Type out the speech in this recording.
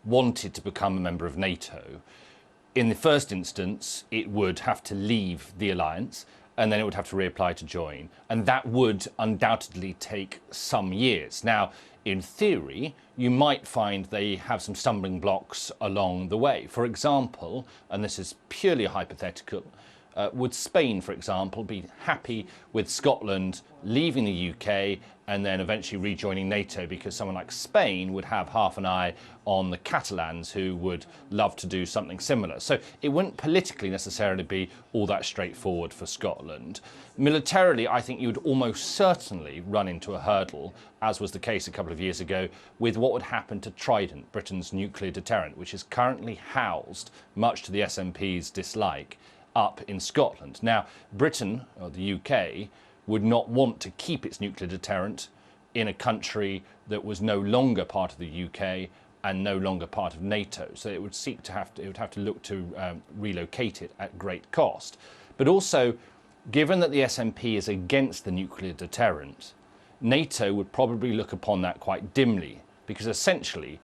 wanted to become a member of NATO, in the first instance, it would have to leave the alliance and then it would have to reapply to join. And that would undoubtedly take some years. Now, in theory, you might find they have some stumbling blocks along the way. For example, and this is purely hypothetical, would Spain, for example, be happy with Scotland leaving the UK and then eventually rejoining NATO, because someone like Spain would have half an eye on the Catalans who would love to do something similar? So it wouldn't politically necessarily be all that straightforward for Scotland. Militarily, I think you would almost certainly run into a hurdle, as was the case a couple of years ago, with what would happen to Trident, Britain's nuclear deterrent, which is currently housed, much to the SNP's dislike, up in Scotland. Now, Britain, or the UK, would not want to keep its nuclear deterrent in a country that was no longer part of the UK and no longer part of NATO. So it would have to look to relocate it at great cost. But also, given that the SNP is against the nuclear deterrent, NATO would probably look upon that quite dimly, because essentially